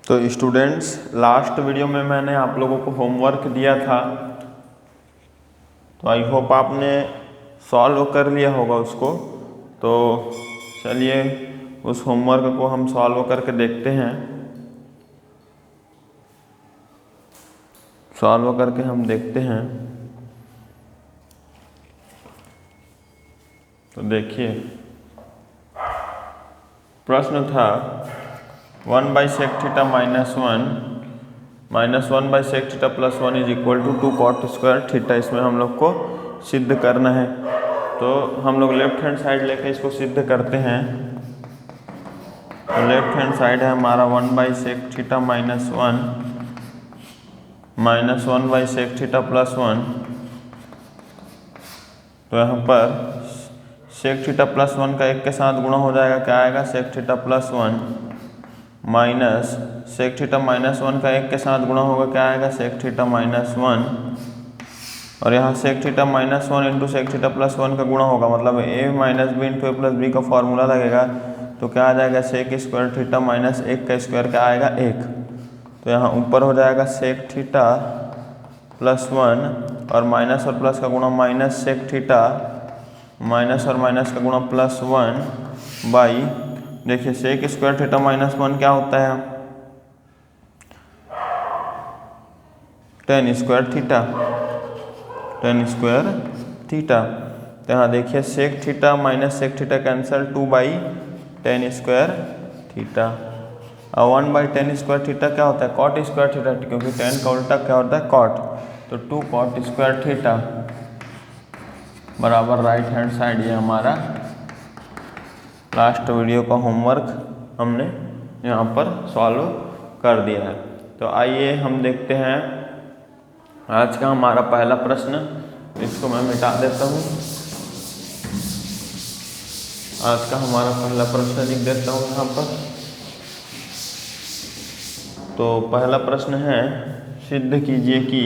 तो students, last video में मैंने आप लोगों को होमवर्क दिया था, तो आई होप आपने सॉल्व कर लिया होगा उसको। तो चलिए उस होमवर्क को हम सॉल्व करके देखते हैं। सॉल्व करके हम देखते हैं। तो देखिए, प्रश्न था 1/sec theta -1 theta plus 1 is equal to 2 cot square theta. इसमें हम लोग को सिद्ध करना है। तो हम लोग लेफ्ट हैंड साइड लेके इसको सिद्ध करते हैं। तो लेफ्ट हैंड साइड है हमारा 1/sec theta -1/sec theta plus 1। तो यहाँ पर sec थीटा प्लस 1 का एक के साथ गुणा हो जाएगा, क्या आएगा, sec theta plus 1 minus sec theta -1 का एक के साथ गुणा होगा, क्या आएगा, sec थीटा -1। और यहाँ sec theta -1 into sec theta plus 1 का गुणा होगा, मतलब a minus B into A plus B का फॉर्मूला लगेगा। तो क्या आ जाएगा, sec स्क्वायर थीटा माइनस 1 का स्क्वायर क्या आएगा, 1। तो यहाँ ऊपर हो जाएगा sec थीटा प्लस 1 और माइनस और प्लस का गुणा माइनस sec थीटा, माइनस और माइनस का गुणा प्लस 1 बाई, देखिए sec स्क्वायर थीटा -1 क्या होता है, tan स्क्वायर थीटा। तो यहाँ देखिए sec theta minus sec theta cancel, 2/tan square theta. और 1/tan स्क्वायर थीटा क्या होता है, cot स्क्वायर थीटा, क्योंकि tan का उल्टा क्या होता है, cot। तो 2 cot स्क्वायर थीटा बराबर राइट हैंड साइड। ये हमारा लास्ट वीडियो का होमवर्क हमने यहाँ पर सॉल्व कर दिया है। तो आइए हम देखते हैं आज का हमारा पहला प्रश्न। इसको मैं मिटा देता हूँ। आज का हमारा पहला प्रश्न लिख देता हूँ यहाँ पर। तो पहला प्रश्न है, सिद्ध कीजिए कि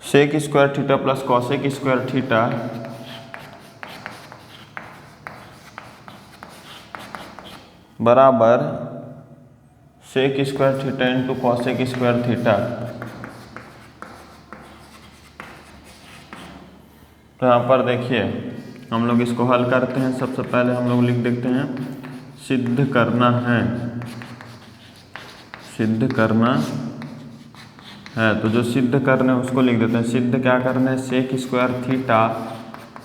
sec square theta plus cosec square theta बराबर sec square theta into cosec square theta. तो यहाँ पर देखिए हम लोग इसको हल करते हैं। सबसे पहले हम लोग लिख देते हैं सिद्ध करना है। तो जो सिद्ध करना है उसको लिख देते हैं। सिद्ध क्या करना है, sec square theta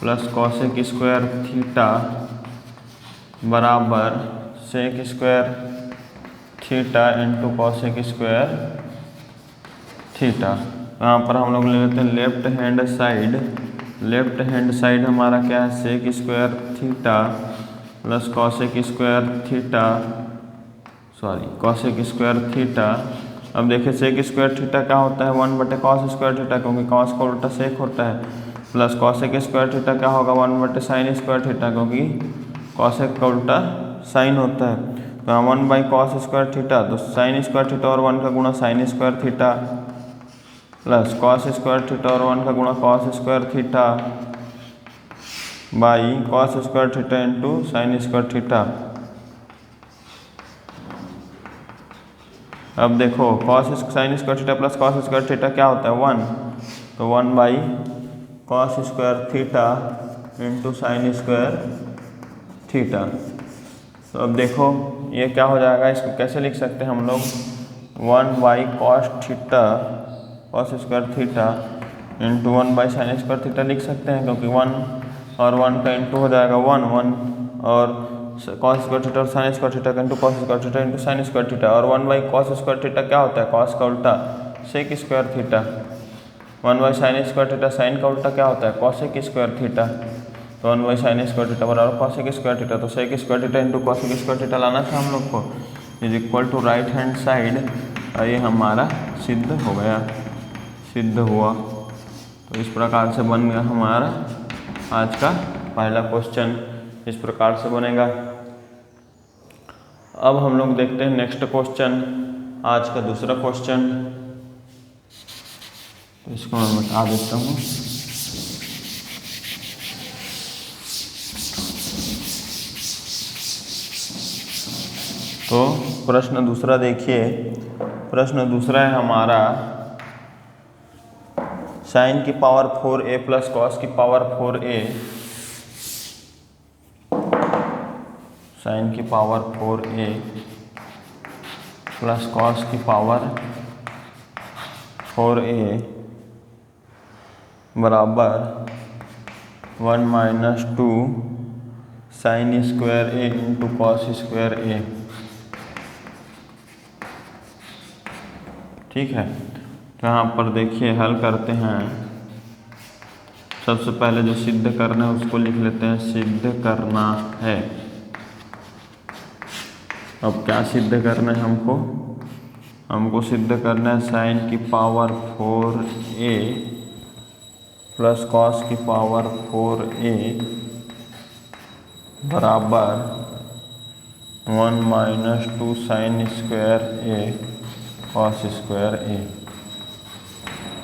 plus cosec square theta बराबर sec square theta into cosec square theta. यहाँ पर हम लोग ले लेते हैं लेफ्ट हैंड साइड हमारा क्या है, sec square theta plus cosec square theta. अब देखिए sec स्क्वायर थीटा क्या होता है, 1/cos स्क्वायर थीटा, क्योंकि cos का उल्टा sec होता है, प्लस cosec स्क्वायर थीटा क्या होगा, 1/sin स्क्वायर थीटा, क्योंकि cosec का उल्टा sin होता है। तो 1/cos स्क्वायर थीटा, तो sin स्क्वायर थीटा और 1 का गुणा sin square theta plus cos square theta और 1 का गुणा cos square theta by cos square theta into sin square theta. अब देखो sin square theta plus cos square theta क्या होता है, 1। तो 1/cos square theta into sin square theta. तो अब देखो ये क्या हो जाएगा, इसको कैसे लिख सकते हैं हम लोग, 1/cos square theta into 1/sin square theta लिख सकते हैं, क्योंकि 1 और 1 का इंटू हो जाएगा 1 और cos स्क्वायर थीटा और sin स्क्वायर थीटा का into cos square theta into sin square theta. और 1/cos स्क्वायर थीटा क्या होता है, cos का उल्टा sec square theta, 1/sin square theta, sin का उल्टा क्या होता है, cosec स्क्वायर थीटा। तो 1/sin स्क्वायर थीटा बराबर cosec स्क्वायर थीटा। तो sec square theta into cosec square theta लाना था हम लोग को, is equal to right hand side. और ये हमारा सिद्ध हुआ। तो इस प्रकार से बन गया हमारा आज का पहला क्वेश्चन। इस प्रकार से बनेगा। अब हम लोग देखते हैं नेक्स्ट क्वेश्चन, आज का दूसरा क्वेश्चन। तो इसको मैं बता देता हूँ। तो प्रश्न दूसरा देखिए, प्रश्न दूसरा है हमारा साइन की पावर 4a प्लस कॉस की पावर 4a, साइन की पावर 4a प्लस कॉस की पावर 4a बराबर 1 minus 2 sine square a into cos square a। ठीक है, तो यहाँ पर देखिए हल करते हैं। सबसे पहले जो सिद्ध करना है उसको लिख लेते हैं, सिद्ध करना है। अब क्या सिद्ध करना है हमको सिद्ध करना है साइन की पावर 4a प्लस कॉस की पावर 4a बराबर 1 minus 2 sine square a cos square a।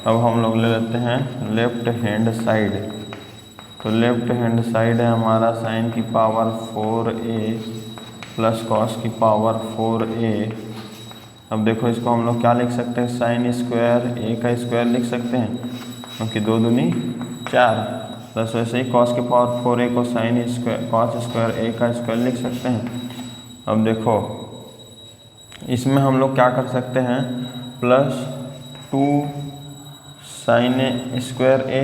अब हम लोग ले लेते हैं लेफ्ट हैंड साइड। तो लेफ्ट हैंड साइड है हमारा साइन की पावर 4a प्लस कॉस की पावर 4a। अब देखो इसको हम लोग क्या लिख सकते हैं, साइन स्क्वायर a का स्क्वायर लिख सकते हैं क्योंकि 2 दूनी 4, प्लस वैसे ही कॉस की पावर 4a को sine square cos square a का स्क्वायर लिख सकते हैं। अब देखो इसमें हम लोग क्या कर सकते हैं, plus 2 sine square a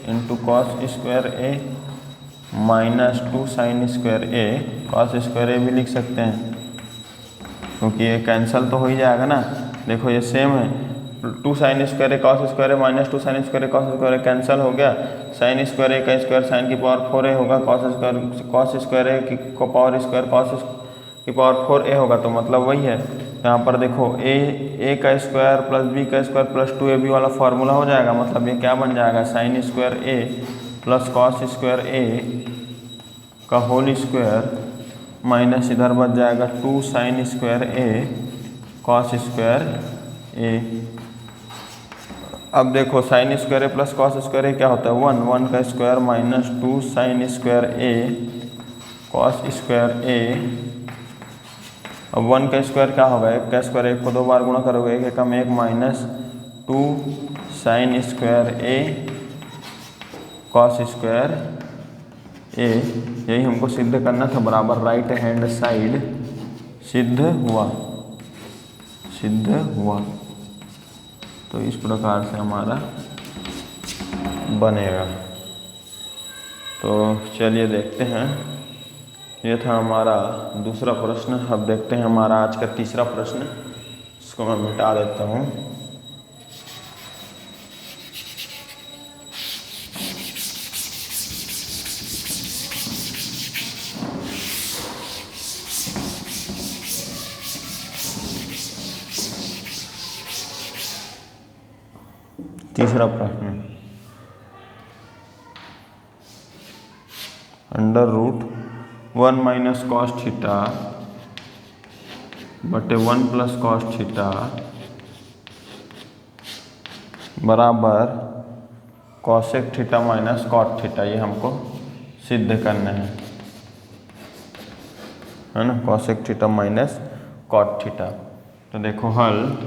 into cos square a minus 2 sine square a cos square a भी लिख सकते हैं क्योंकि ये कैंसिल तो हो ही जाएगा ना। देखो ये सेम है, 2 sine square a cos square a minus 2 sine square a cos square a cancel हो गया। साइन स्क्वायर a का स्क्वायर साइन की पावर 4a होगा, कॉस स्क्वायर a की पावर स्क्वायर कॉस की पावर 4a होगा, तो मतलब वही है। यहाँ पर देखो a का स्क्वायर प्लस b का स्क्वायर प्लस 2ab वाला फार्मूला हो जाएगा, मतलब ये क्या बन जाएगा, sine square a plus cos square a का होल स्क्वायर माइनस इधर बच जाएगा 2 sine square a cos square a। अब देखो sine square a plus cos square a क्या होता है, 1 का square minus 2 sine square a cos square a। अब 1 का स्क्वायर क्या होगा, 1 का स्क्वायर 1 को 2 बार गुणा करोगे, 1 एकम 1 minus 2 sine square a cos square a। यही हमको सिद्ध करना था, बराबर राइट हैंड साइड सिद्ध हुआ। तो इस प्रकार से हमारा बनेगा। तो चलिए देखते हैं, ये था हमारा दूसरा प्रश्न। अब देखते हैं हमारा आज का तीसरा प्रश्न, इसको मैं मिटा देता हूँ। तीसरा प्रश्न, under root 1 minus cos theta बटे 1 प्लस कॉस थीटा बराबर cosec theta minus cot theta, ये हमको सिद्ध करना है ना, cosec theta minus cot theta. तो देखो हल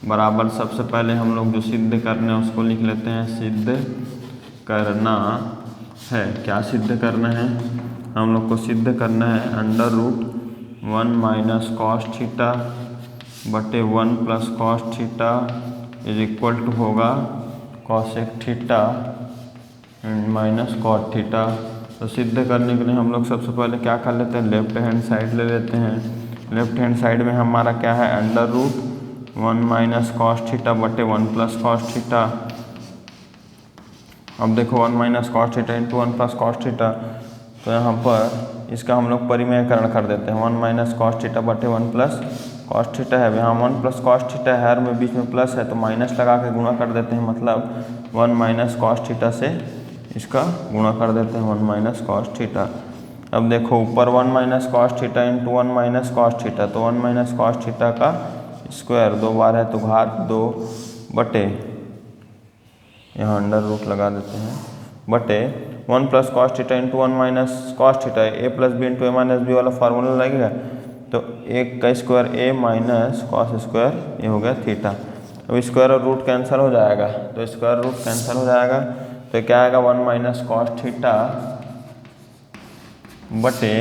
बराबर, सबसे पहले हम लोग जो सिद्ध करना है उसको लिख लेते हैं, सिद्ध करना है। क्या सिद्ध करना है, हम लोग को सिद्ध करना है under root 1 minus cos theta बटे 1 plus cos theta is equal to होगा cosec theta minus cot theta. तो सिद्ध करने के लिए हम लोग सबसे पहले क्या कर लेते हैं, लेफ्ट हैंड साइड ले लेते हैं। लेफ्ट हैंड साइड में हमारा क्या है, under root 1 minus cos theta बटे 1 प्लस कॉस थीटा। अब देखो 1 minus cos theta into 1 plus cos theta, तो यहाँ पर इसका हम लोग परिमेयकरण कर देते हैं। 1 माइनस कॉस थीटा बटे 1 प्लस कॉस थीटा है, यहाँ 1 प्लस कॉस थीटा है, हर में बीच में प्लस है तो माइनस लगा के गुणा कर देते हैं, मतलब 1 माइनस कॉस थीटा से इसका गुणा कर देते हैं 1 माइनस कॉस थीटा। अब देखो ऊपर 1 minus cos theta into 1 minus cos theta, तो 1 माइनस कॉस थीटा का स्क्वायर 2 बार है तो घात 2 बटे, यहाँ अंडर रूट लगा देते हैं, बटे 1 plus cos theta into 1 minus cos theta, A plus B into A minus B वाला फार्मूला लगेगा। तो 1 का square A minus cos square A हो गया थीटा। अब स्क्वायर और रूट कैंसिल हो जाएगा, तो स्क्वायर रूट कैंसिल हो जाएगा, तो क्या आएगा 1 माइनस कॉस थीटा बटे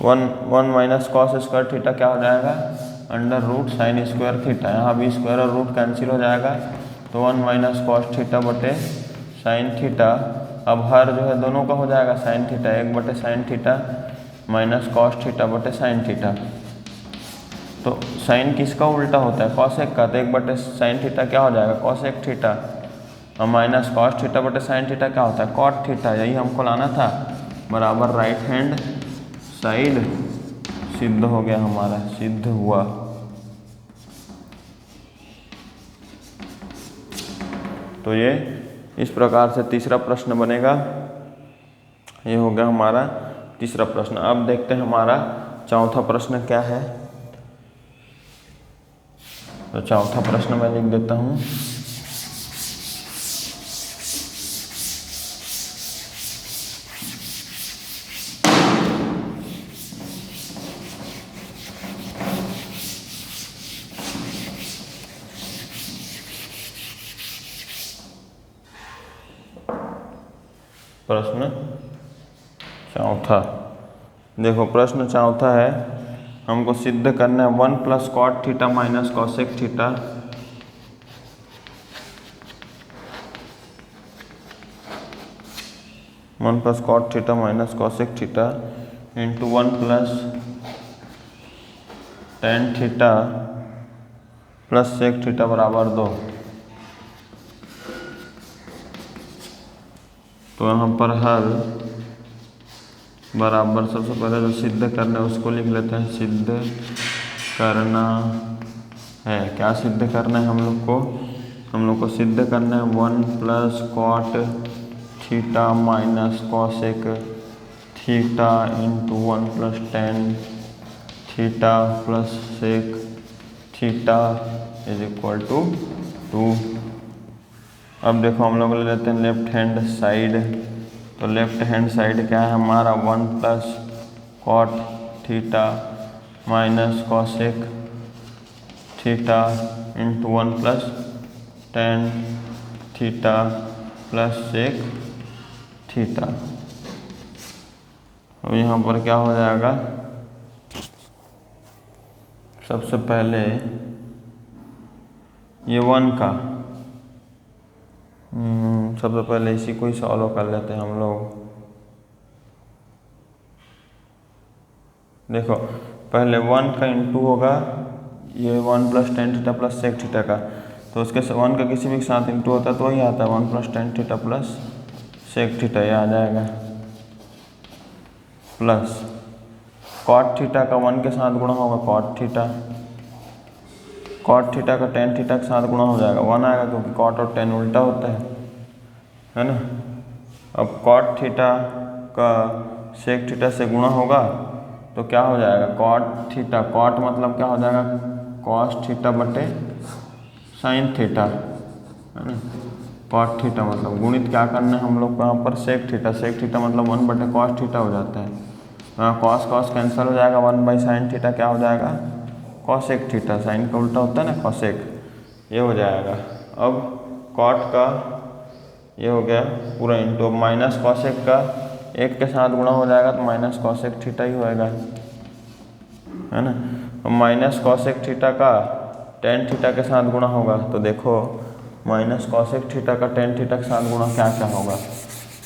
1 माइनस कॉस स्क्वायर थीटा क्या हो जाएगा under root sine square theta. यहाँ भी स्क्वायर और रूट कैंसिल हो जाएगा, तो 1 माइनस कॉस थीटा बटे साइन थीटा। अब हर जो है दोनों का हो जाएगा साइन थीटा, 1 बटे sine theta minus cos theta बटे साइन थीटा। तो साइन किसका उल्टा होता है कॉसेक का, तो 1 बटे साइन थीटा क्या हो जाएगा कॉसेक थीटा, और माइनस कॉस थीटा बटे साइन थीटा क्या होता है कॉट थीटा। यही हमको लाना था, बराबर राइट हैंड साइड सिद्ध हो गया हमारा, सिद्ध हुआ। तो ये इस प्रकार से तीसरा प्रश्न बनेगा। ये हो गया हमारा तीसरा प्रश्न। अब देखते हैं हमारा चौथा प्रश्न क्या है। तो चौथा प्रश्न मैं लिख देता हूँ। प्रश्न चौथा, देखो प्रश्न चौथा है, हमको सिद्ध करना है 1 plus cot theta minus cosec theta one plus cot theta minus cosec theta into 1 plus tan theta plus sec theta बराबर 2। तो यहाँ पर हल बराबर सबसे पहले जो सिद्ध करना है उसको लिख लेते हैं। सिद्ध करना है, क्या सिद्ध करना है हम लोग को सिद्ध करना है 1 plus cot theta minus cosec theta into 1 plus tan theta plus sec theta is equal to 2। अब देखो हम लोग ले लेते हैं लेफ्ट हैंड साइड। तो लेफ्ट हैंड साइड क्या है हमारा 1 plus cot theta minus cosec theta into 1 plus tan theta plus sec theta. अब यहाँ पर क्या हो जाएगा, सबसे पहले ये 1 का सबसे पहले इसी को ही सॉल्व कर लेते हैं हम लोग। देखो पहले 1 का इंटू होगा ये 1 plus tan theta plus sec theta का, तो उसके 1 का किसी भी के साथ इंटू होता है तो वही आता है 1 plus tan theta plus sec theta, ये आ जाएगा। प्लस कॉट थीटा का 1 के साथ गुणा होगा कॉट थीटा का टेन थीटा के साथ गुणा हो जाएगा 1 आएगा, क्योंकि कॉट और टेन उल्टा होता है ना। अब कॉट थीटा का सेक थीटा से गुणा होगा तो क्या हो जाएगा कॉट थीटा, कॉट मतलब क्या हो जाएगा कॉस थीटा बटे साइन थीटा, है ना। कॉट थीटा मतलब गुणित क्या करना है हम लोग को यहाँ पर सेक थीटा मतलब 1 बटे कॉस थीटा हो जाता है। यहाँ कॉस कॉस कैंसिल हो जाएगा, 1 बाई साइन थीटा क्या हो जाएगा कॉसेक थीटा, साइन का उल्टा होता है ना कॉसेक, ये हो जाएगा। अब कॉट का ये हो गया पूरा इंटू माइनस कॉसेक का 1 के साथ गुणा हो जाएगा तो माइनस कॉसेक थीटा ही होएगा, है ना। अब माइनस कॉसेक थीटा का टेन थीटा के साथ गुणा होगा तो देखो माइनस कॉसेक थीटा का टेन थीटा के साथ गुणा क्या क्या होगा,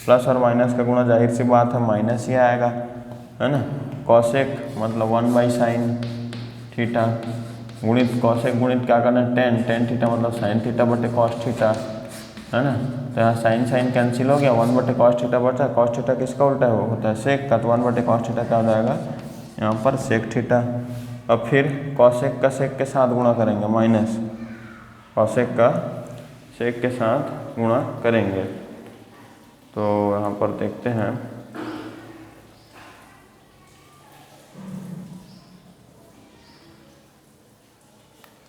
प्लस और माइनस का गुणा जाहिर सी बात है माइनस ही आएगा, है ना। कॉसेक मतलब 1 बाई साइन थीटा गुणित कॉसेक गुणित क्या करना है टेन थीटा मतलब साइन थीटा बटे कॉस थीटा, है ना। तो यहाँ साइन साइन कैंसिल हो गया, 1 बटे कॉस थीटा बचा, कॉस थीटा किसका उल्टा होता है सेक का, तो 1 बटे कॉस थीटा क्या हो जाएगा यहाँ पर सेक थीटा। अब फिर कॉसेक का सेक के साथ गुणा करेंगे, माइनस कॉसेक का सेक के साथ गुणा करेंगे। तो यहाँ पर देखते हैं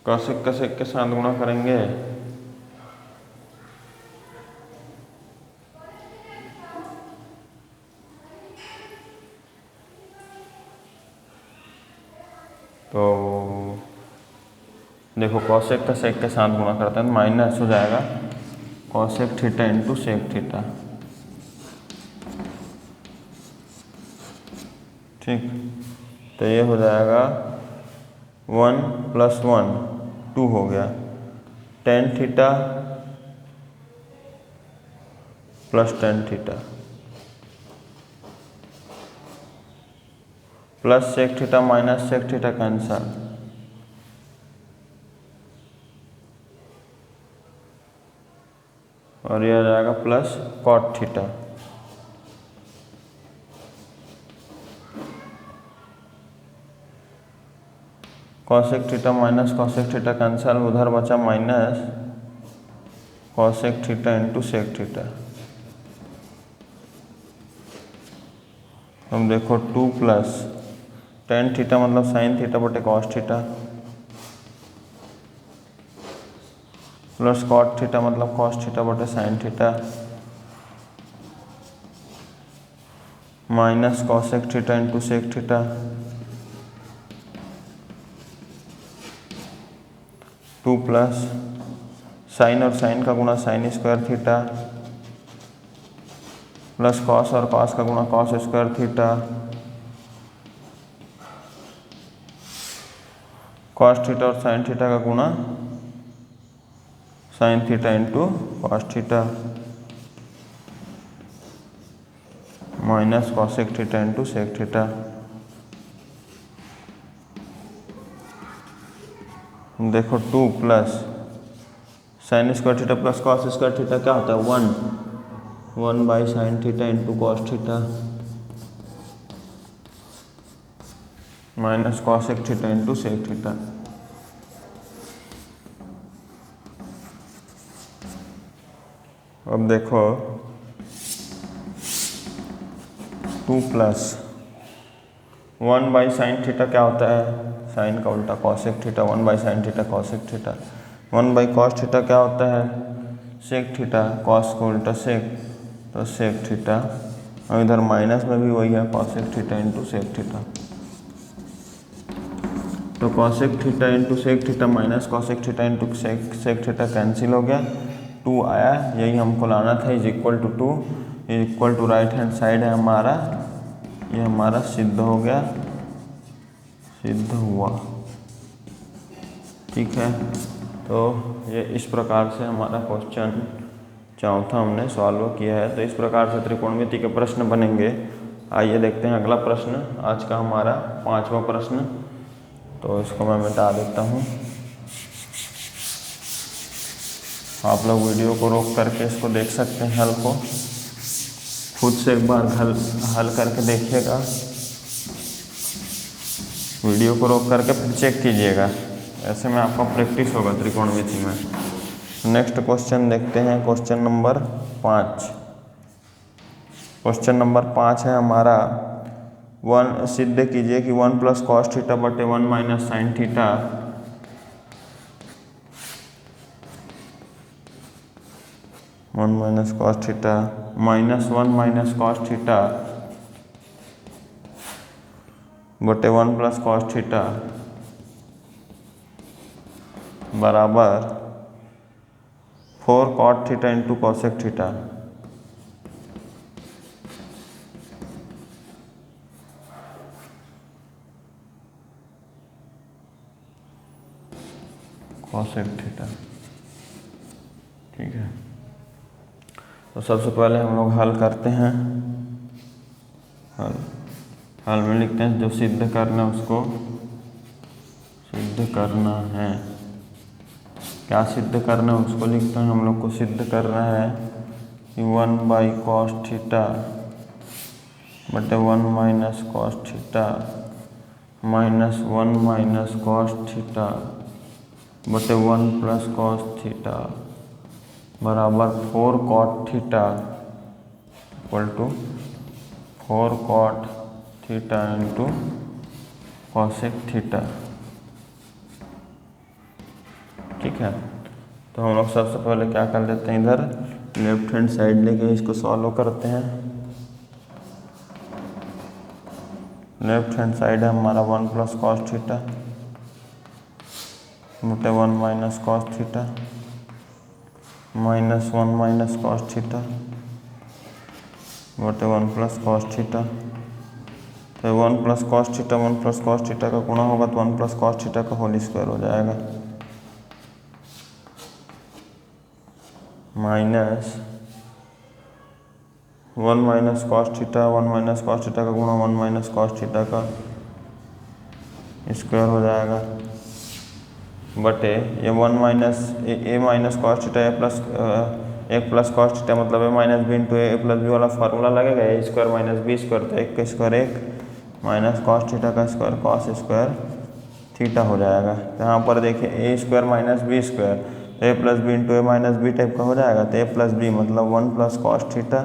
कॉसेक का सेक के साथ गुणा करेंगे तो देखो कॉसेक का सेक के साथ गुणा करते हैं तो माइनस हो जाएगा cosec theta into sec theta. ठीक, तो ये हो जाएगा 1 + 1 2 हो गया, tan theta plus tan theta plus sec theta minus sec theta cancel, और ये आ जाएगा plus cot theta. Cosec theta minus cosec theta cancel, उधर बचा minus cosec theta into sec theta. अब देखो 2 प्लस टेन थीटा मतलब साइन थीटा बटे cos theta, plus cot theta मतलब कॉस थीटा बटे sine theta, minus cosec theta into sec theta, 2 plus sine और sine का गुणा sine square theta, plus cos और कॉस का गुणा cos square theta, cos theta और साइन थीटा का गुणा sine theta into cos theta, minus cosec theta into sec theta. देखो 2 plus sine square theta plus cos square theta क्या होता है 1 by sine theta into cos theta, minus cosec theta into sec theta. अब देखो 2 plus 1 by sine theta क्या होता है, sign का उल्टा cosec theta, 1 by sine theta cosec theta, 1 by cos theta क्या होता है सेक थीटा, कॉस का उल्टा सेक, तो सेक थीटा, और इधर माइनस में भी वही है cosec theta into sec theta. तो cosec theta into sec theta minus cosec theta into sec theta cancel हो गया, 2 आया, यही हमको लाना था, is equal to 2, is equal to right hand side है हमारा, ये हमारा सिद्ध हो गया, सिद्ध हुआ। ठीक है, तो ये इस प्रकार से हमारा क्वेश्चन चौथा हमने सॉल्व किया है। तो इस प्रकार से त्रिकोणमिति के प्रश्न बनेंगे। आइए देखते हैं अगला प्रश्न, आज का हमारा 5वां प्रश्न। तो इसको मैं मिटा देता हूँ, आप लोग वीडियो को रोक करके इसको देख सकते हैं, हल को खुद से एक बार हल करके देखिएगा, वीडियो को रोक करके फिर चेक कीजिएगा, ऐसे में आपका प्रैक्टिस होगा त्रिकोणमिति में। नेक्स्ट क्वेश्चन देखते हैं, क्वेश्चन नंबर 5। क्वेश्चन नंबर 5 है हमारा, 1 सिद्ध कीजिए कि 1 प्लस कॉस थीटा बटे 1 minus sine theta 1 minus cos theta minus 1 minus cos theta बटे 1 प्लस कॉस थीटा बराबर 4 cot theta into cosec theta. Cosec theta, ठीक है। तो सबसे पहले हम लोग हल करते हैं, हल में लिखते हैं जो सिद्ध करना है उसको सिद्ध करना है, क्या सिद्ध करना है उसको लिखते हैं। हम लोग को सिद्ध करना है कि 1 बाई कॉस थीटा बटे 1 minus cos theta minus 1 minus cos theta बटे 1 प्लस कॉस थीटा बराबर 4 cot theta equal to 4 cot theta into cosec theta. ठीक है, तो हम लोग सबसे पहले क्या कर लेते हैं, इधर लेफ्ट हैंड साइड लेके इसको सॉल्व करते हैं। लेफ्ट हैंड साइड है हमारा 1 प्लस कॉस थीटा बटे 1 minus cos theta minus 1 minus cos theta बटे 1 प्लस कॉस थीटा। तो 1 plus cos theta 1 plus cos theta का गुणा होगा तो 1 प्लस कॉस थीटा का होल स्क्वायर हो जाएगा, minus 1 minus cos theta 1 minus cos theta का गुणा 1 माइनस कॉस थीटा का स्क्वायर हो जाएगा, बटे ये 1 minus A minus cos theta A plus cos theta मतलब A minus B into A plus B वाला फार्मूला लगेगा, A square minus B square, तो 1 का स्क्वायर 1 माइनस कॉस थीटा का स्क्वायर कॉस स्क्वायर थीटा हो जाएगा। तो यहाँ पर देखिए A square minus B square, तो A plus B into A minus B type का हो जाएगा, तो ए प्लस बी मतलब 1 plus cos theta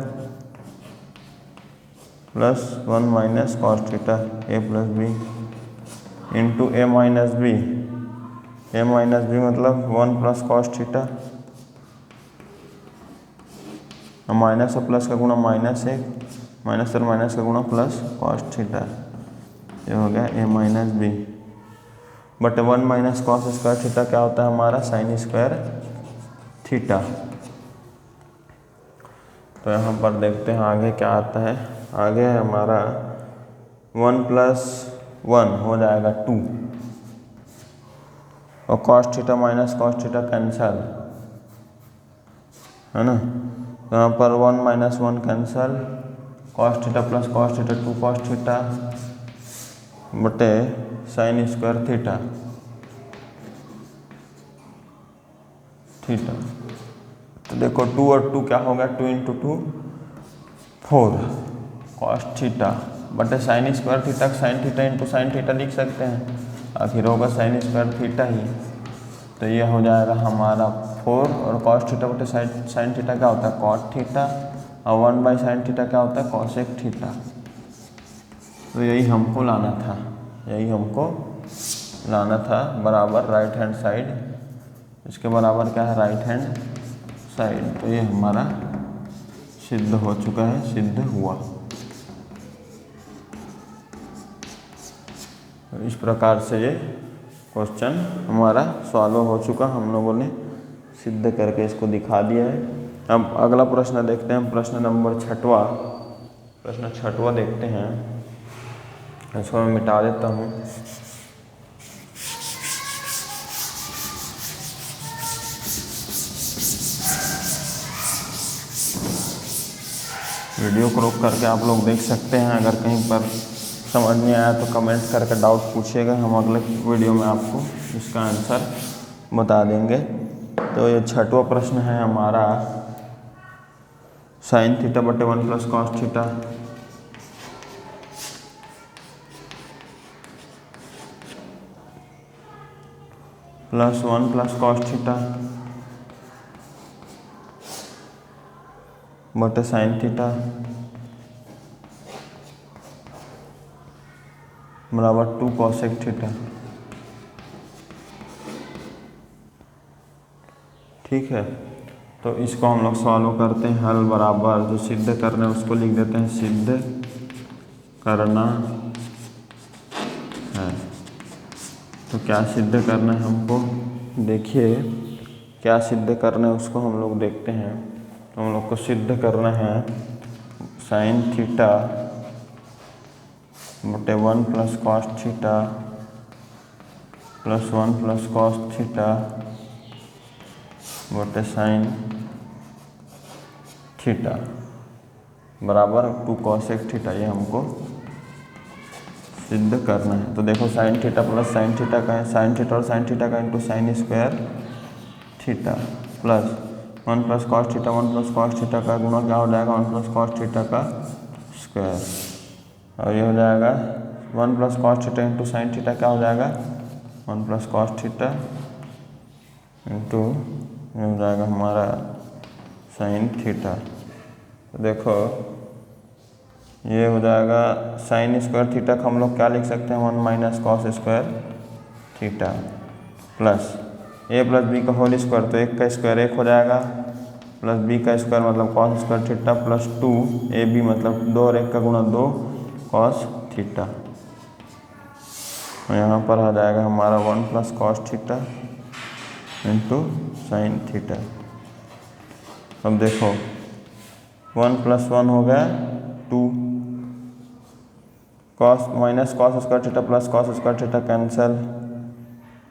plus 1 minus cos theta A plus B into A minus B मतलब 1 प्लस कॉस थीटा, माइनस और plus का गुणा माइनस 1 माइनस और माइनस का गुणा प्लस कॉस थीटा, ये हो गया A minus B but 1 minus cos square theta क्या होता है हमारा साइन स्क्वायर थीटा। तो यहाँ पर देखते हैं आगे क्या आता है। आगे है हमारा 1 प्लस 1 हो जाएगा 2 और cos theta minus cos theta cancel है ना, तो यहाँ पर 1 minus 1 cancel, cos theta plus cos theta 2 cos theta बटे साइन स्क्वायर थीटा तो देखो 2 और 2 क्या होगा 2 इंटू 2 4 कॉस थीटा बटे sine square theta sine theta into sine theta लिख सकते हैं, आखिर होगा साइन स्क्वायर थीटा ही, तो ये हो जाएगा हमारा 4 और कॉस थीटा बटे साइन थीटा क्या होता है कॉट थीटा और 1 बाई साइन थीटा क्या होता है कॉसेक थीटा। तो यही हमको लाना था बराबर राइट हैंड साइड, इसके बराबर क्या है राइट हैंड साइड, तो ये हमारा सिद्ध हो चुका है, सिद्ध हुआ। तो इस प्रकार से ये क्वेश्चन हमारा सॉल्व हो चुका, हम लोगों ने सिद्ध करके इसको दिखा दिया है। अब अगला प्रश्न देखते हैं, प्रश्न नंबर 6वां, प्रश्न 6वां देखते हैं, इसको मैं मिटा देता हूँ। वीडियो को रोक करके आप लोग देख सकते हैं, अगर कहीं पर समझ नहीं आया तो कमेंट करके डाउट पूछिएगा, हम अगले वीडियो में आपको इसका आंसर बता देंगे। तो ये 6वां प्रश्न है हमारा साइन थीटा बटे 1 plus cos theta plus 1 plus cos theta बटे साइन थीटा बराबर 2 कॉसेक थीटा। ठीक है, तो इसको हम लोग सॉल्व करते हैं, हल बराबर जो सिद्ध करना है उसको लिख देते हैं सिद्ध करना है। तो क्या सिद्ध करना है हमको, देखिए क्या सिद्ध करना है उसको हम लोग देखते हैं। तो हम लोग को सिद्ध करना है साइन थीटा बटे 1 plus cos theta plus 1 plus cos theta बटे साइन थीटा बराबर 2 कॉसेक थीटा, ये हमको सिद्ध करना है। तो देखो sine theta plus sign theta का है, साइन थीटा और साइन थीटा का into sine square theta plus 1 plus cos theta 1 plus cos theta का गुणा क्या हो जाएगा 1 प्लस कॉस थीटा का स्क्वायर, और ये हो जाएगा 1 plus cos theta into sine theta क्या हो जाएगा 1 प्लस कॉस थीटा इंटू ये हो जाएगा हमारा साइन थीटा। तो देखो ये हो जाएगा साइन स्क्वायर थीटा का हम लोग क्या लिख सकते हैं 1 minus cos square theta plus A plus B का होल स्क्वायर, तो 1 का स्क्वायर 1 हो जाएगा प्लस बी का स्क्वायर मतलब cos square theta plus 2 A B मतलब 2 और 1 का गुणा 2 कॉस थीटा। यहाँ पर आ जाएगा हमारा 1 plus cos theta into sine theta. अब देखो 1 + 1 हो गया 2, cos minus cos square theta plus cos square theta cancel,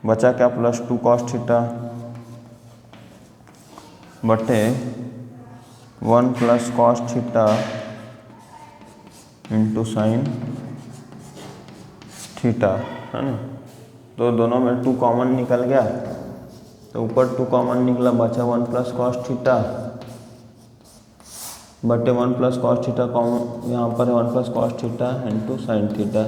बचा क्या +2 कॉस थीटा बटे 1 + cos theta into sine theta, है ना। तो दोनों में 2 कॉमन निकल गया, तो ऊपर 2 कॉमन निकला, बचा 1 + कॉस थीटा बटे 1 + कॉस थीटा कॉमन यहाँ पर है 1 + cos theta into sine theta.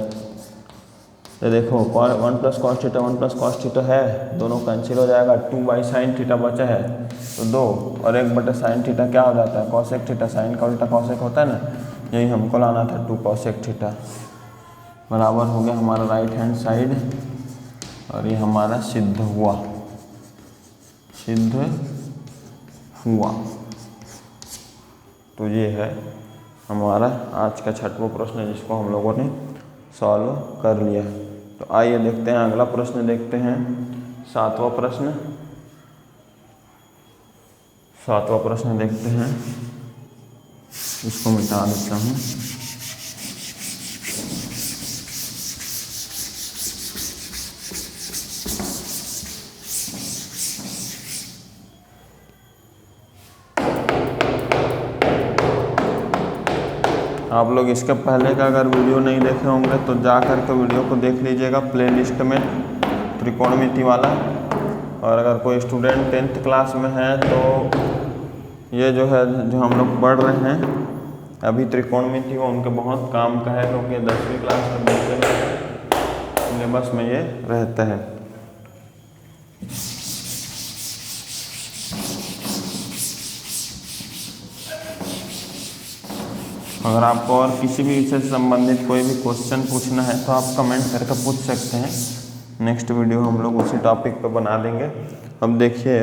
तो देखो 1 + कॉस थीटा 1 + कॉस थीटा है, दोनों कैंसिल हो जाएगा, 2/sin थीटा बचा है तो 2 और 1/sin थीटा क्या हो जाता है कॉसेक थीटा, साइन का उल्टा कॉसेक होता है ना, यही हमको लाना था 2 कॉसेक थीटा बराबर हो गया हमारा राइट हैंड साइड, और ये हमारा सिद्ध हुआ। तो ये है हमारा आज का 6वां प्रश्न जिसको हम लोगों ने सॉल्व कर लिया है। तो आइए देखते हैं अगला प्रश्न, देखते हैं 7वां प्रश्न। 7वां प्रश्न देखते हैं, इसको मिटा देता हूँ। आप लोग इसके पहले का अगर वीडियो नहीं देखे होंगे तो जा कर के वीडियो को देख लीजिएगा प्लेलिस्ट में, त्रिकोणमिति वाला। और अगर कोई स्टूडेंट 10th क्लास में है तो ये जो है जो हम लोग पढ़ रहे हैं अभी त्रिकोणमिति वो उनके बहुत काम का है, क्योंकि 10वीं क्लास में बच्चे सिलेबस में ये रहता है। अगर आपको और किसी भी विषय से संबंधित कोई भी क्वेश्चन पूछना है तो आप कमेंट करके पूछ सकते हैं, नेक्स्ट वीडियो हम लोग उसी टॉपिक पर बना देंगे। अब देखिए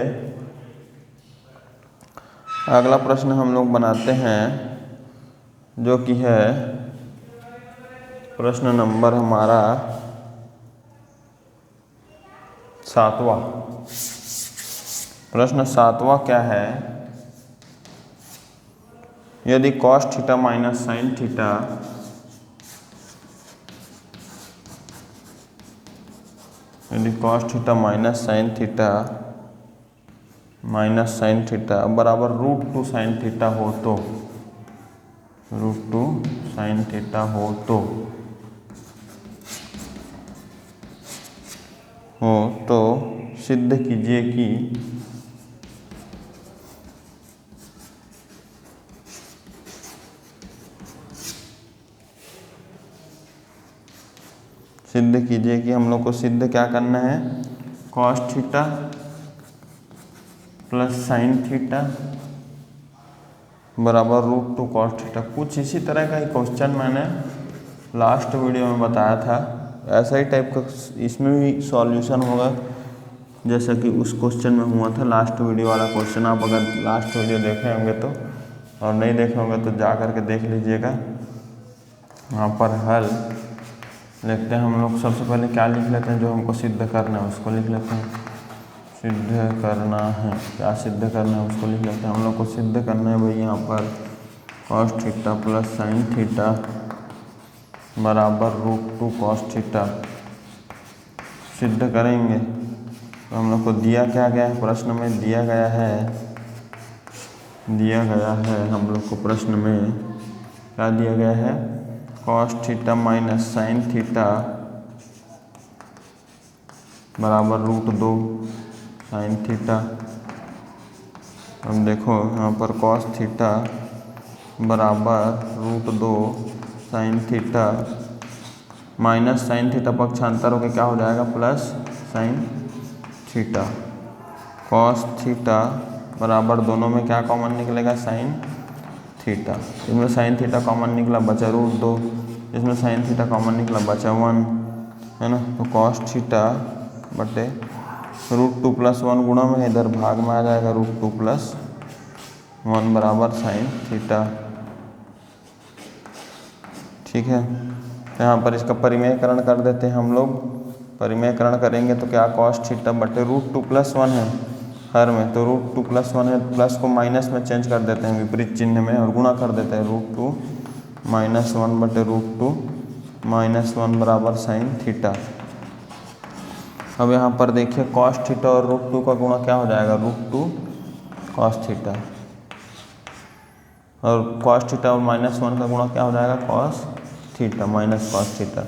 अगला प्रश्न हम लोग बनाते हैं जो कि है प्रश्न नंबर हमारा 7वां। प्रश्न 7वां क्या है, यदि cos theta minus sine theta minus sine theta बराबर √2 साइन थीटा हो तो √2 साइन थीटा हो तो सिद्ध कीजिए कि हम लोग को सिद्ध क्या करना है, cos theta plus sine theta बराबर √2 कॉस थीटा। कुछ इसी तरह का ही क्वेश्चन मैंने लास्ट वीडियो में बताया था, ऐसा ही टाइप का इसमें भी सॉल्यूशन होगा जैसा कि उस क्वेश्चन में हुआ था लास्ट वीडियो वाला क्वेश्चन। आप अगर लास्ट वीडियो देखे होंगे तो, और नहीं देखे होंगे तो जा करके देख लीजिएगा। वहाँ पर हल लिखते हैं हम लोग, सबसे पहले क्या लिख लेते हैं, जो हमको सिद्ध करना है उसको लिख लेते हैं। सिद्ध करना है, क्या सिद्ध करना है उसको लिख लेते हैं। हम लोग को सिद्ध करना है भाई यहाँ पर cos theta plus sine theta बराबर √2 कॉस थीटा सिद्ध करेंगे। तो हम लोग को दिया क्या गया है प्रश्न में, दिया गया है हम लोग को प्रश्न में क्या दिया गया है, cos theta minus sine theta बराबर √2 साइन थीटा। अब देखो यहाँ पर कॉस थीटा बराबर √2 sign theta minus sine theta पक्षांतर होकर क्या हो जाएगा plus sine theta. Cos theta बराबर दोनों में क्या कॉमन निकलेगा, साइन थीटा। इसमें साइन थीटा कॉमन निकला बचा √2, इसमें साइन थीटा कॉमन निकला बचा 1, है ना। तो कॉस थीटा बटे √2 + 1 गुणा में इधर भाग में आ जाएगा √2 + 1 बराबर साइन थीटा। ठीक है, तो यहाँ पर इसका परिमेयकरण कर देते हैं हम लोग। परिमेयकरण करेंगे तो क्या कॉस थीटा बटे √2 + 1 है हर में, तो √2 + 1 है, प्लस को माइनस में चेंज कर देते हैं विपरीत चिन्ह में और गुणा कर देते हैं √2 - 1 बटे √2 - 1 बराबर साइन थीटा। अब यहाँ पर देखिए कॉस थीटा और √2 का गुणा क्या हो जाएगा, √2 कॉस थीटा, और कॉस थीटा और -1 का गुणा क्या हो जाएगा, cos theta minus cos theta.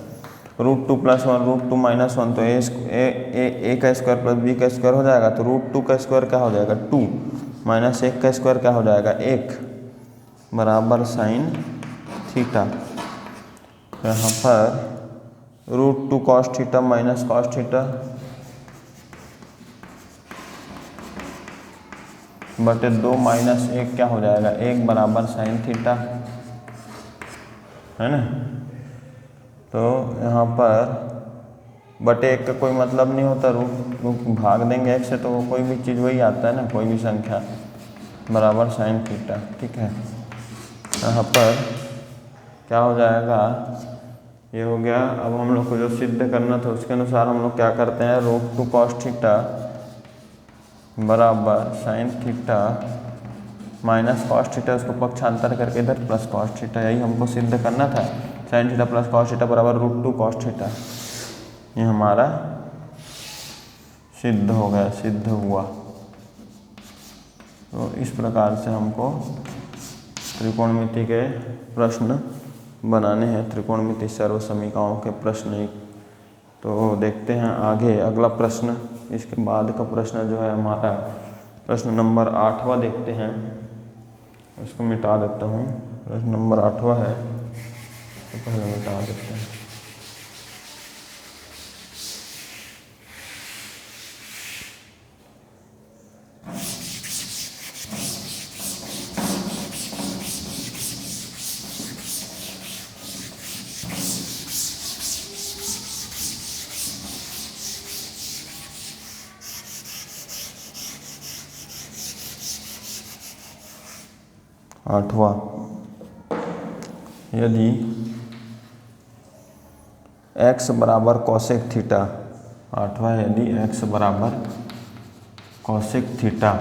√2 + 1 √2 - 1 तो a का स्क्वायर प्लस b का स्क्वायर हो जाएगा, तो √2 का स्क्वायर क्या हो जाएगा 2 - 1 का स्क्वायर क्या हो जाएगा 1 बराबर साइन थीटा। तो यहाँ पर √2 cos theta minus cos theta बटे 2 - 1 क्या हो जाएगा 1 बराबर साइन थीटा, है ना। तो यहाँ पर बटे 1 का कोई मतलब नहीं होता, रूट भाग देंगे 1 से तो कोई भी चीज़ वही आता है ना, कोई भी संख्या बराबर साइन थीटा। ठीक है, यहाँ पर क्या हो जाएगा, ये हो गया। अब हम लोग को जो सिद्ध करना था उसके अनुसार हम लोग क्या करते हैं, √2 कॉस थीटा बराबर sign theta minus cos theta, उसको पक्षांतर करके इधर प्लस कॉस थीटा, यही हमको सिद्ध करना था। Sine theta plus cos theta बराबर √2 कॉस थीटा, ये हमारा सिद्ध हो गया, सिद्ध हुआ। तो इस प्रकार से हमको त्रिकोणमिति के प्रश्न बनाने हैं, त्रिकोणमिति सर्व समीकरणों के प्रश्न। तो देखते हैं आगे अगला प्रश्न, इसके बाद का प्रश्न जो है हमारा प्रश्न नंबर 8वां देखते हैं। इसको मिटा देता हूँ, प्रश्न नंबर 8वां है तो पहले मिटा देते हैं। आठवां, यदि x बराबर कॉसेक थीटा, आठवां यदि x बराबर कॉसेक थीटा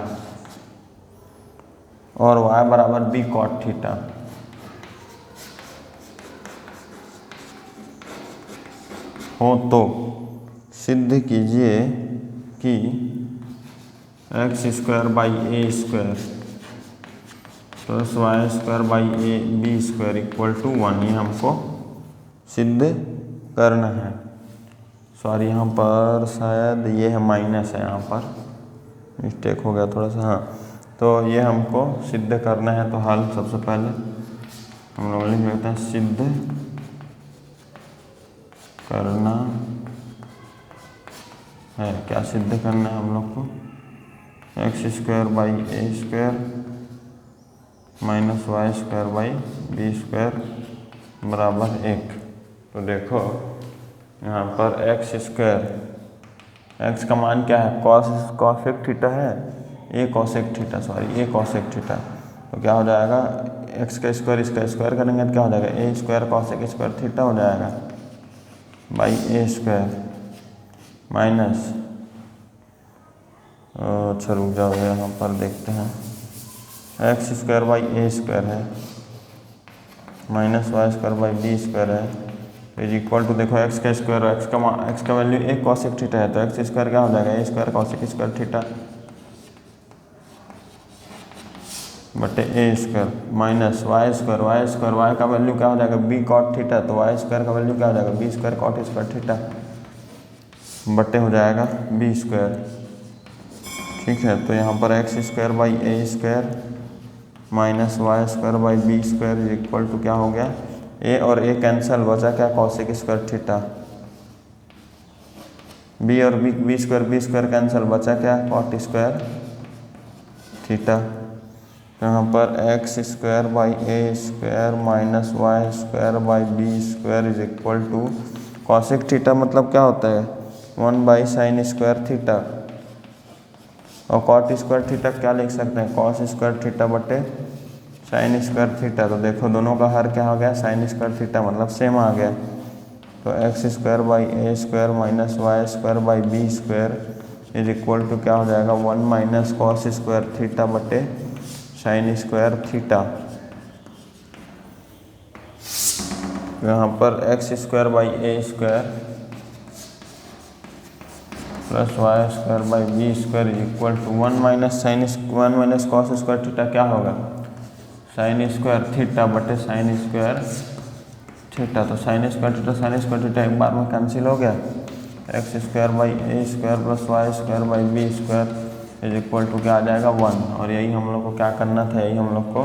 और y बराबर b कॉट थीटा हो तो सिद्ध कीजिए कि x² / a² plus y² / b² = 1, ये हमको सिद्ध करना है। सॉरी, यहाँ पर शायद ये है माइनस है, यहाँ पर मिस्टेक हो गया थोड़ा सा। हाँ, तो ये हमको सिद्ध करना है। तो हल सबसे पहले हम लोग लिख लेते हैं, सिद्ध करना है। क्या सिद्ध करना है हम लोग को, x² / a² minus y² / b² बराबर 1। तो देखो यहाँ पर x का मान क्या है, कॉसेक थीटा है, a cosec theta, sorry a cosec theta. तो क्या हो जाएगा, x का स्क्वायर इसका स्क्वायर करेंगे तो क्या हो जाएगा, a² कॉसेक स्क्वायर थीटा हो जाएगा बाई a² माइनस, अच्छा रुक जाओ, यहाँ पर देखते हैं, x² / a² है माइनस y² / b² है, इज इक्वल टू, देखो x का स्क्वायर, x का वैल्यू a कॉसेक थीटा है, तो x² क्या हो जाएगा, a² कॉसेक स्क्वायर थीटा बटे a² माइनस y² y का वैल्यू क्या हो जाएगा, b कॉट थीटा, तो y² का वैल्यू क्या हो जाएगा, b² कॉट स्क्वायर थीटा बटे हो जाएगा b²। ठीक है, तो यहाँ पर x² / a² minus y² / b² is equal to क्या हो गया, a और a कैंसिल, बचा क्या, कॉसेक स्क्वायर थीटा, b और b² कैंसिल, बचा क्या, कॉट स्क्वायर थीटा। यहाँ पर x² / a² minus y² / b² is equal to, cosec theta मतलब क्या होता है, 1/sin² थीटा, और कॉट स्क्वायर थीटा क्या लिख सकते हैं, cos² थीटा बटे sin² थीटा। तो देखो दोनों का हर क्या हो गया, sin² थीटा, मतलब सेम आ गया। तो x square by a square minus y square by b square is equal to क्या हो जाएगा 1 माइनस कॉस स्क्वायर थीटा बटे साइन स्क्वायर थीटा। यहाँ पर x square by a square plus Y square by b square equal to 1 minus cos square theta क्या होगा sine square theta बटे sine square theta. तो साइन स्क्वायर थीटा एक बार में कैंसिल हो गया। X square by a square plus Y square by b square is equal to क्या आ जाएगा 1। और यही हम लोग को क्या करना था, यही हम लोग को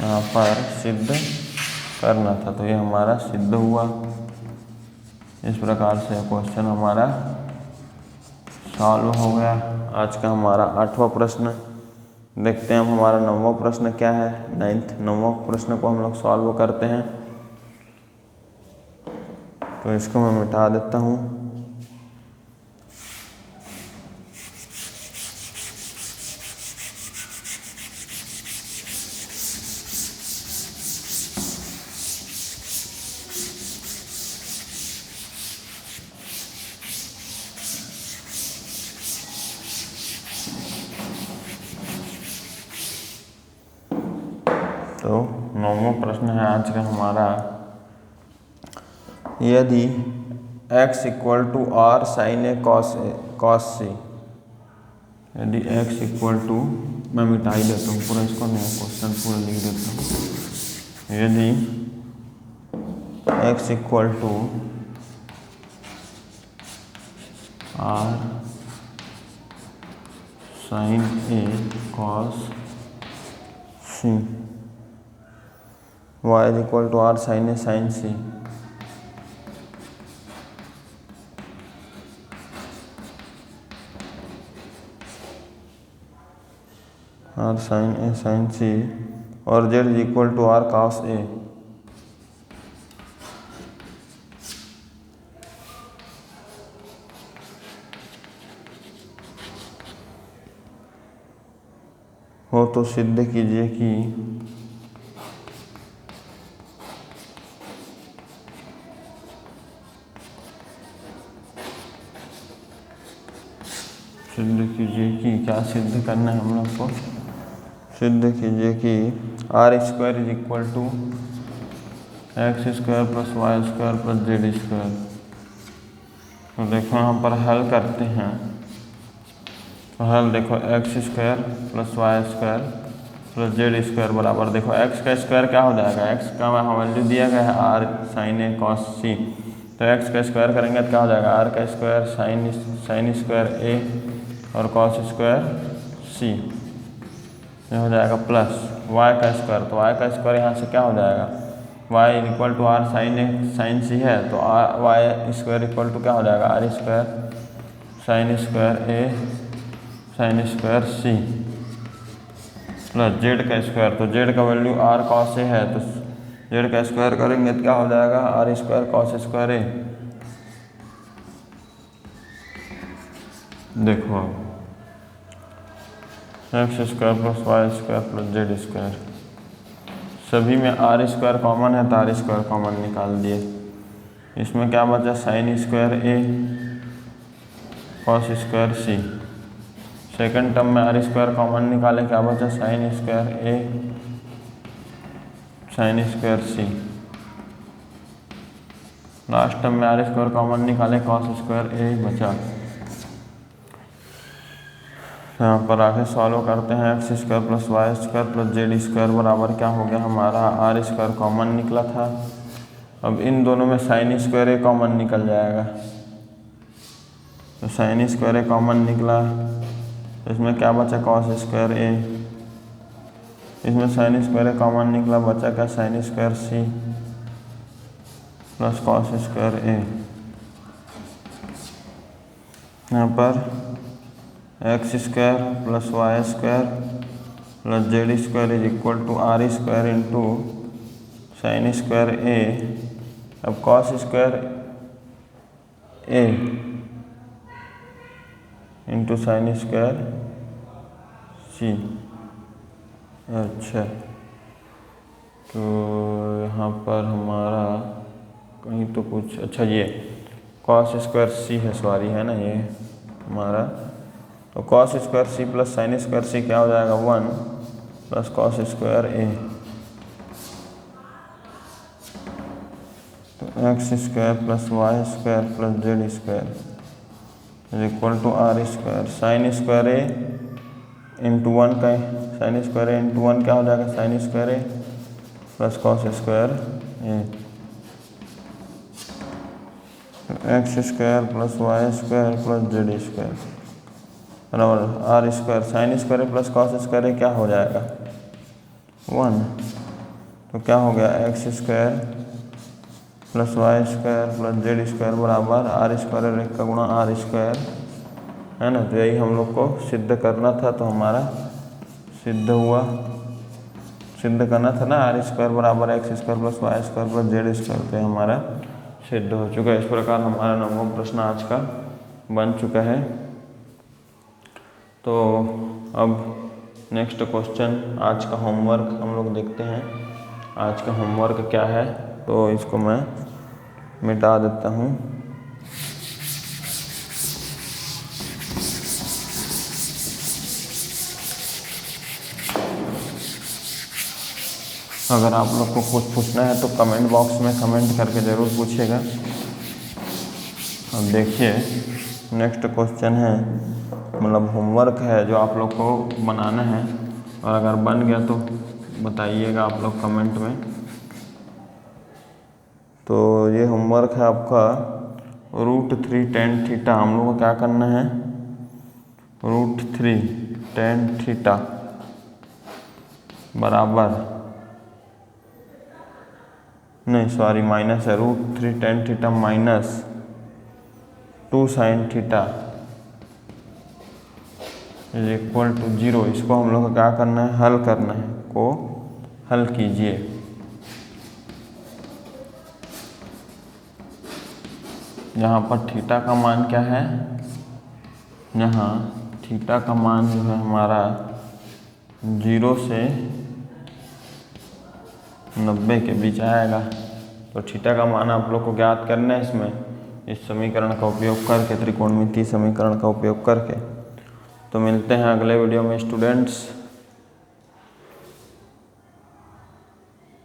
यहाँ पर सिद्ध करना था। तो ये हमारा सिद्ध हुआ। इस प्रकार से क्वेश्चन हमारा सॉल्व हो गया। आज का हमारा 8वां प्रश्न। देखते हैं हम हमारा 9वां प्रश्न क्या है। 9वां प्रश्न को हम लोग सॉल्व करते हैं। तो इसको मैं मिटा देता हूँ। तो 9वां प्रश्न है आज का हमारा, यदि x equal to R sine A cos C, यदि x इक्वल टू, मैं मिटा ही देता हूँ पूरा इसको, नया क्वेश्चन पूरा लिख देता हूँ। यदि x equal to R sine A cos C, y is equal to R sine A sine C, R sine A sine C, और z is equal to R cos A, हो तो सिद्ध कीजिए कि क्या सिद्ध करना है हम लोग को, सिद्ध कीजिए कि r square is equal to x square plus Y square plus Z square. तो देखो यहाँ पर हल करते हैं। तो हल देखो x square plus Y square plus Z square बराबर, देखो एक्स का स्क्वायर क्या हो जाएगा, एक्स का वैल्यू दिया गया है आर साइन ए कॉस सी, तो एक्स का स्क्वायर करेंगे तो क्या हो जाएगा आर का स्क्वायर साइन स्क्वायर ए और कॉस स्क्वायर सी, ये हो जाएगा प्लस वाई का स्क्वायर। तो वाई का स्क्वायर यहाँ से क्या हो जाएगा, Y equal to R sine A sine C है, तो वाई स्क्वायर इक्वल टू क्या हो जाएगा are square sine square A sine square C plus Z का स्क्वायर। तो जेड का वैल्यू आर कॉस ए है, तो जेड का स्क्वायर करेंगे तो क्या हो जाएगा are square cos square a. देखो x square plus Y square plus Z square, सभी में आर स्क्वायर कॉमन है तो आर स्क्वायर कॉमन निकाल दिए। इसमें क्या बचा sine square a cos square c, second term में आर स्क्वायर कॉमन निकाले, क्या बचा साइन स्क्वायर ए sine square c, last term में आर स्क्वायर कॉमन निकाले कॉस स्क्वायर ए बचा। यहाँ पर आगे सॉल्व करते हैं। X square plus Y square plus Z square बराबर क्या हो गया हमारा आर स्क्वायर कॉमन निकला था। अब इन दोनों में साइन स्क्वायर ए कॉमन निकल जाएगा, तो साइन स्क्वायर ए कॉमन निकला, तो इसमें क्या बचा कॉस स्क्वायर ए, इसमें साइन स्क्वायर ए कॉमन निकला, बचा क्या sine square C plus cos square A. यहाँ पर x square plus Y square plus Z square is equal to R square into sine square A. अब cos square A into sine square C. अच्छा, तो यहाँ पर हमारा कहीं तो कुछ, अच्छा ये कॉस स्क्वायर सी है, सॉरी है ना ये हमारा। तो cos square C plus sine square C क्या हो जाएगा 1 प्लस कॉस स्क्वायर ए। तो x square plus Y square plus Z square is equal to R square. Sine square A into 1 का साइन स्क्वायर ए इंटू 1 क्या हो जाएगा sine square A plus cos square A. X square plus Y square plus Z square बराबर R square. Sine square plus cos square क्या हो जाएगा 1। तो क्या हो गया X square plus Y square plus Z square बराबर आर स्क्वायर एक का गुणा आर स्क्वायर है ना। तो यही हम लोग को सिद्ध करना था, तो हमारा सिद्ध हुआ। सिद्ध करना था ना आर स्क्वायर बराबर x square plus Y square plus Z square, तो हमारा सिद्ध हो चुका है। इस प्रकार हमारा 9वां प्रश्न आज का बन चुका है। तो अब नेक्स्ट क्वेश्चन, आज का होमवर्क हम लोग देखते हैं। आज का होमवर्क क्या है, तो इसको मैं मिटा देता हूँ। अगर आप लोग को कुछ पूछना है तो कमेंट बॉक्स में कमेंट करके ज़रूर पूछिएगा। अब देखिए नेक्स्ट क्वेश्चन है, मतलब होमवर्क है जो आप लोग को बनाना है, और अगर बन गया तो बताइएगा आप लोग कमेंट में। तो ये होमवर्क है आपका √3 tan थीटा। हम लोग को क्या करना है √3 tan थीटा बराबर, नहीं सॉरी माइनस है, √3 tan theta minus 2 sin theta is equal to 0। इसको हम लोग को क्या करना है हल करना है, को हल कीजिए। यहाँ पर थीटा का मान क्या है, यहाँ थीटा का मान जो है हमारा 0 से 90 के बीच आएगा। तो थीटा का मान आप लोग को ज्ञात करना है इसमें, इस समीकरण का उपयोग करके, त्रिकोणमितीय समीकरण का उपयोग करके। तो मिलते हैं अगले वीडियो में स्टूडेंट्स।